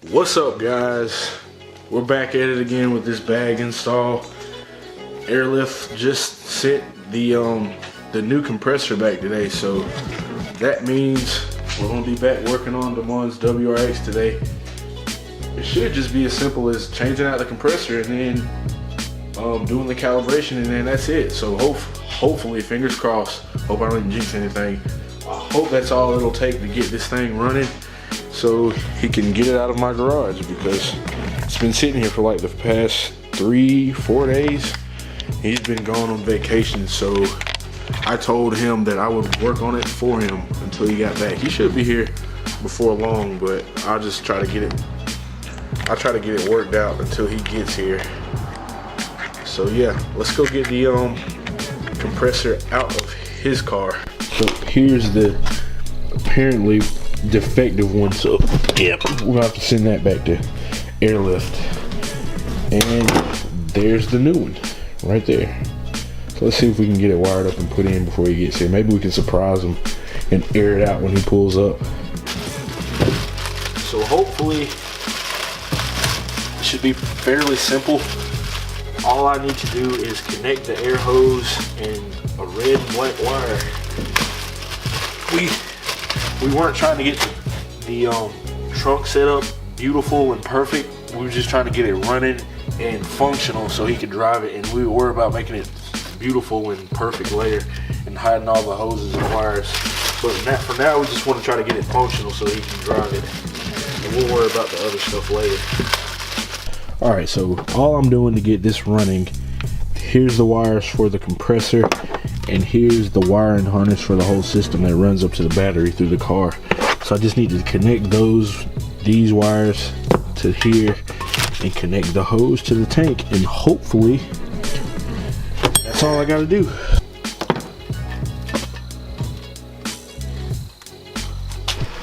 What's up, guys? We're back at it again with this bag install. Airlift just sent the new compressor back today, so that means we're gonna be back working on Damon's WRX today. It should just be as simple as changing out the compressor and then doing the calibration, and then that's it. So hopefully, fingers crossed, hope I don't even jinx anything. I hope that's all it'll take to get this thing running so he can get it out of my garage, because it's been sitting here for like the past 3-4 days. He's been gone on vacation, so I told him that I would work on it for him until he got back. He should be here before long, but I'll just try to get it worked out until he gets here. So yeah, let's go get the compressor out of his car. So here's the apparently defective one, so yeah, we're gonna have to send that back to Airlift. And there's the new one right there. So let's see if we can get it wired up and put in before he gets here. Maybe we can surprise him and air it out when he pulls up. So hopefully it should be fairly simple. All I need to do is connect the air hose and a red and black wire. We weren't trying to get the trunk set up beautiful and perfect. We were just trying to get it running and functional so he could drive it, and we were worried about making it beautiful and perfect later and hiding all the hoses and wires. But for now, we just want to try to get it functional so he can drive it, and we'll worry about the other stuff later. Alright, so all I'm doing to get this running, here's the wires for the compressor, and here's the wiring harness for the whole system that runs up to the battery through the car. So I just need to connect these wires to here and connect the hose to the tank, and hopefully that's all I gotta do.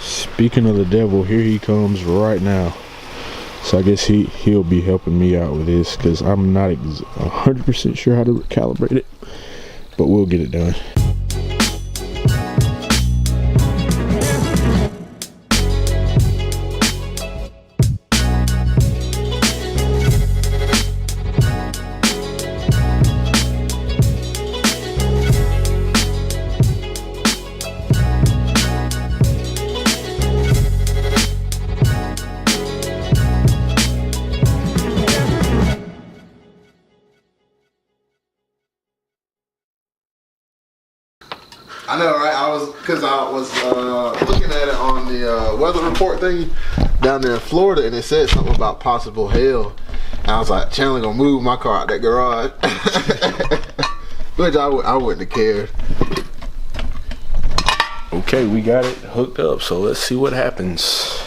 Speaking of the devil, here he comes right now. So I guess he'll be helping me out with this, because I'm not 100% sure how to calibrate it, but we'll get it done. I know, right? I was looking at it on the weather report thing down there in Florida, and it said something about possible hail. And I was like, Chandler gonna move my car out that garage, which I wouldn't have cared. Okay, we got it hooked up, so let's see what happens.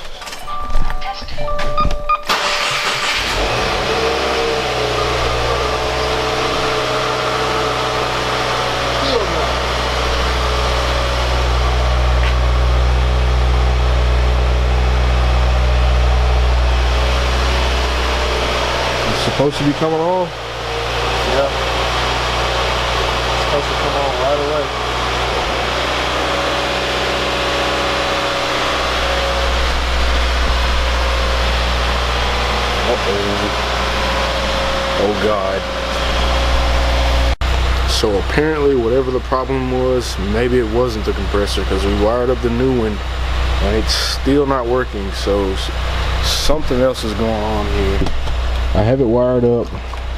Supposed to be coming on? Yep. It's supposed to come on right away. Oh God. So apparently whatever the problem was, maybe it wasn't the compressor, because we wired up the new one and it's still not working. So something else is going on here. I have it wired up.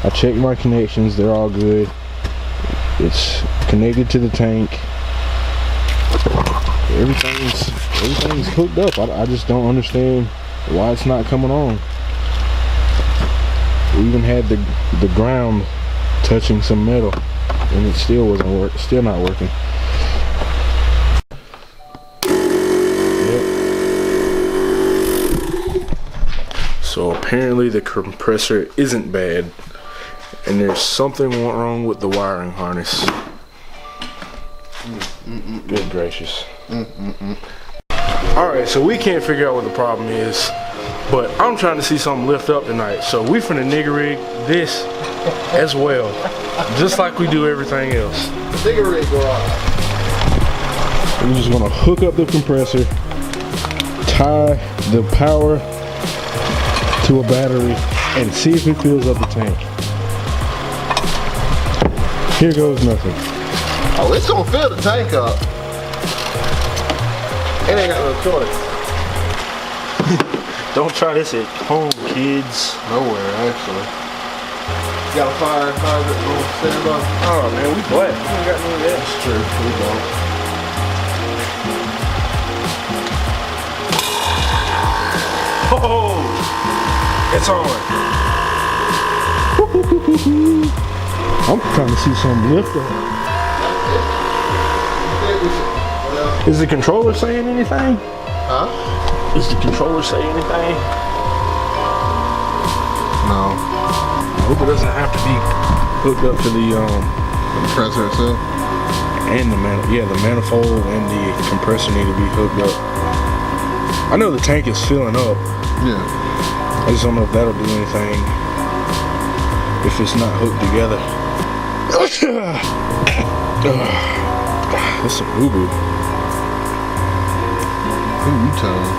I checked my connections, they're all good. It's connected to the tank. Everything's hooked up. I just don't understand why it's not coming on. We even had the ground touching some metal, and it still still not working. So apparently the compressor isn't bad, and there's something wrong with the wiring harness. Good gracious. Alright, so we can't figure out what the problem is, but I'm trying to see something lift up tonight. So we finna nigger rig this as well, just like we do everything else. Nigger rig garage. We're just gonna hook up the compressor, tie the power to a battery and see if it fills up the tank. Here goes nothing. Oh, it's gonna fill the tank up. It ain't got no choice. Don't try this at home, kids. Nowhere, actually. You got a fire hydrant on standby? Oh man, we black. We ain't got none of that. That's true, we don't. Oh, it's on. I'm trying to see some lift up. Is the controller saying anything? Huh? Does the controller say anything? No. I hope it doesn't have to be hooked up to the Compressor itself? and the manifold and the compressor need to be hooked up. I know the tank is filling up. Yeah. I just don't know if that'll do anything if it's not hooked together. That's some boo-boo. Who you telling?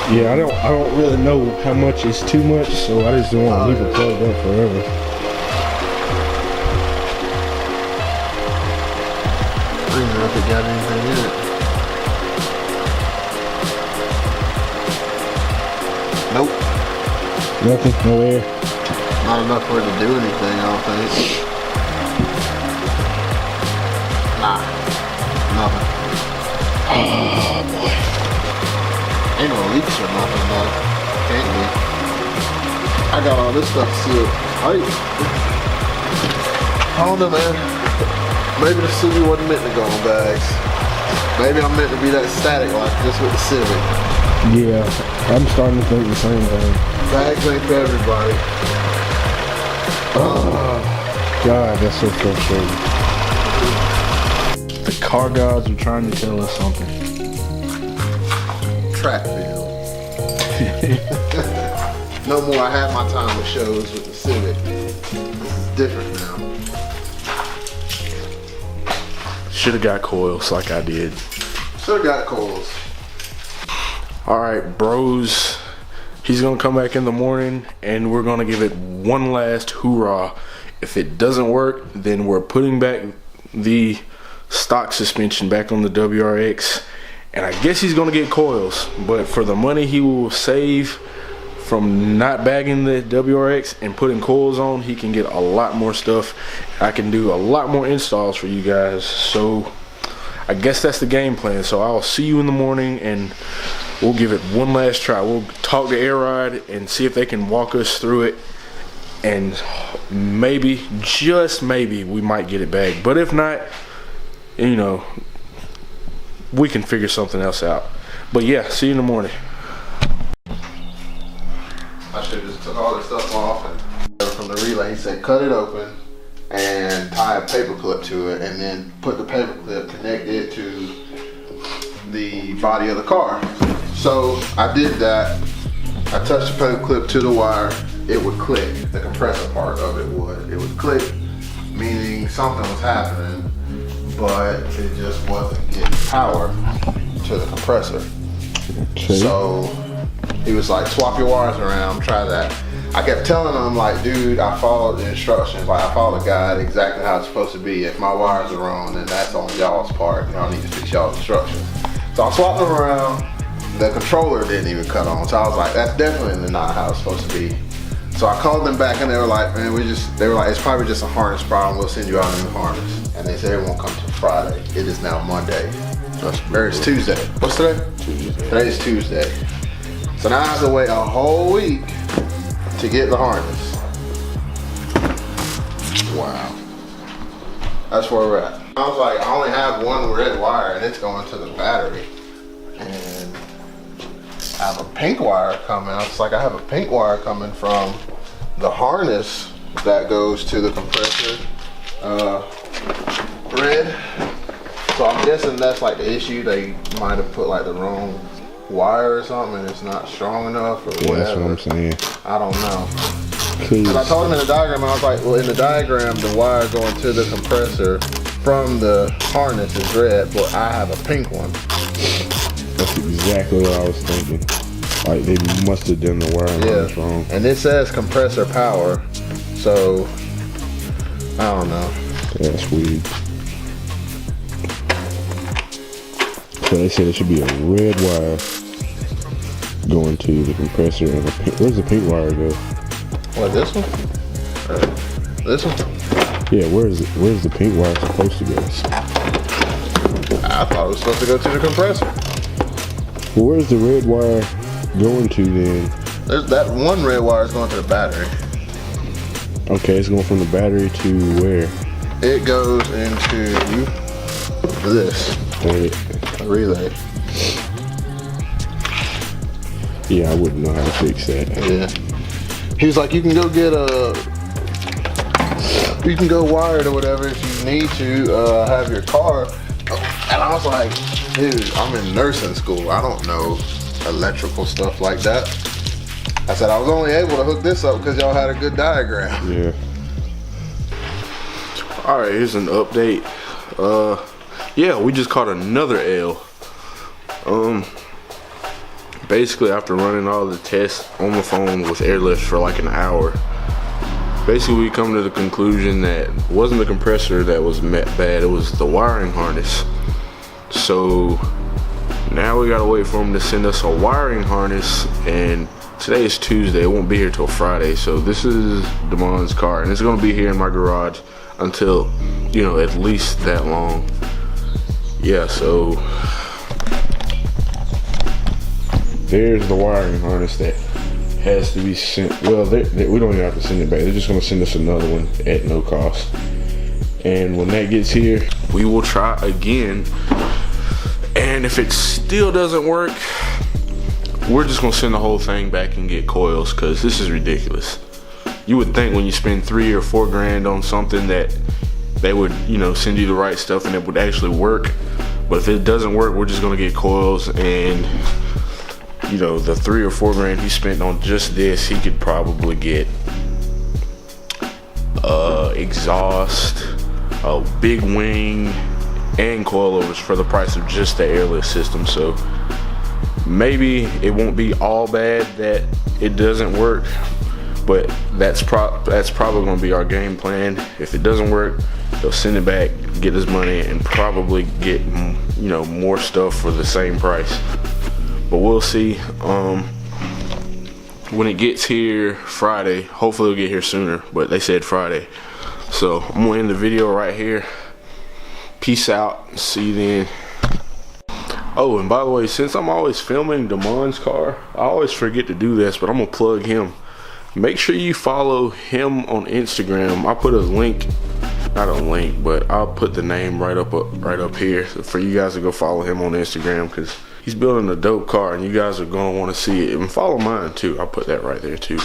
Yeah, I don't really know how much is too much, so I just don't want to leave it plugged up forever. I don't know if it got anything in it. Nope. Nothing, no air. Not enough for it to do anything, I don't think. Nah. Nothing. Oh boy. Ain't no leaks or nothing, though. Can't be. I got all this stuff sealed. I don't know, man. Maybe the Civic wasn't meant to go on bags. Maybe I'm meant to be that static like this with the Civic. Yeah, I'm starting to think the same thing. Bags ain't for everybody. God, that's so frustrating. The car gods are trying to tell us something. Track field. No more I had my time with shows with the Civic. This is different now. Should have got coils like I did. Still got coils. All right, bros. He's gonna come back in the morning and we're gonna give it one last hoorah. If it doesn't work, then we're putting back the stock suspension back on the WRX. And I guess he's gonna get coils, but for the money he will save from not bagging the WRX and putting coils on, he can get a lot more stuff. I can do a lot more installs for you guys. So I guess that's the game plan. So I'll see you in the morning and we'll give it one last try. We'll talk to Air Ride and see if they can walk us through it. And maybe, just maybe, we might get it bagged. But if not, you know, we can figure something else out. But yeah, see you in the morning. I should have just took all this stuff off and from the relay he said cut it open and tie a paper clip to it and then put the paper clip, connect it to the body of the car. So I did that. I touched the paper clip to the wire, it would click. The compressor part of it would. It would click, meaning something was happening, but it just wasn't getting power to the compressor. Okay. So he was like, swap your wires around, try that. I kept telling him, like, dude, I followed the instructions, like I followed the guide exactly how it's supposed to be. If my wires are wrong, then that's on y'all's part. Y'all need to fix y'all's instructions. So I swapped them around. The controller didn't even cut on. So I was like, that's definitely not how it's supposed to be. So I called them back and they were like, man, they were like, it's probably just a harness problem. We'll send you out a new harness. And they said it won't come till Friday. It is now Monday. Or it's Tuesday. What's today? Tuesday. Today's Tuesday. So now I have to wait a whole week to get the harness. Wow. That's where we're at. I was like, I only have one red wire and it's going to the battery. And I have a pink wire coming. I was like, I have a pink wire coming from the harness that goes to the compressor. Red. So I'm guessing that's like the issue. They might have put like the wrong wire or something and it's not strong enough or whatever. That's what I'm saying. I don't know. Cause I told him in the diagram, I was like, well, in the diagram, the wire going to the compressor from the harness is red, but I have a pink one. That's exactly what I was thinking. Like they must have done the wiring harness wrong. And it says compressor power, so I don't know. Yeah, that's weird. So they said it should be a red wire going to the compressor and a pink. Where's the pink wire go? What, this one? This one? Yeah, where's the pink wire supposed to go? I thought it was supposed to go to the compressor. Well, where's the red wire going to then? There's that one red wire is going to the battery. Okay, it's going from the battery to where? It goes into this. Wait. A relay. Yeah, I wouldn't know how to fix that. Yeah. He was like, you can go get you can go wired or whatever if you need to have your car. And I was like, dude, I'm in nursing school. I don't know electrical stuff like that. I said, I was only able to hook this up because y'all had a good diagram. Yeah. All right, here's an update. Yeah, we just caught another L. Basically, after running all the tests on the phone with Airlift for like an hour, basically we come to the conclusion that it wasn't the compressor that was bad, it was the wiring harness. So now we gotta wait for them to send us a wiring harness, and today is Tuesday, it won't be here till Friday. So this is Damon's car, and it's gonna be here in my garage until, you know, at least that long. Yeah, so There's the wiring harness that has to be sent. Well, we don't even have to send it back. They're just gonna send us another one at no cost. And when that gets here, we will try again. And if it still doesn't work, we're just gonna send the whole thing back and get coils, because this is ridiculous. You would think when you spend $3 or $4 grand on something that they would, you know, send you the right stuff and it would actually work. But if it doesn't work, we're just gonna get coils, and you know, the $3 or $4 grand he spent on just this, he could probably get exhaust, a big wing, and coilovers for the price of just the Airlift system. So maybe it won't be all bad that it doesn't work, but that's probably gonna be our game plan. If it doesn't work, they'll send it back, get his money, and probably get, you know, more stuff for the same price. But we'll see. When it gets here Friday, hopefully it'll get here sooner, but they said Friday. So I'm gonna end the video right here. Peace out, see you then. Oh, and by the way, since I'm always filming Damon's car, I always forget to do this, but I'm gonna plug him. Make sure you follow him on Instagram. I'll put a link, not a link, but I'll put the name right up here for you guys to go follow him on Instagram, because he's building a dope car and you guys are gonna want to see it. And follow mine too. I'll put that right there too.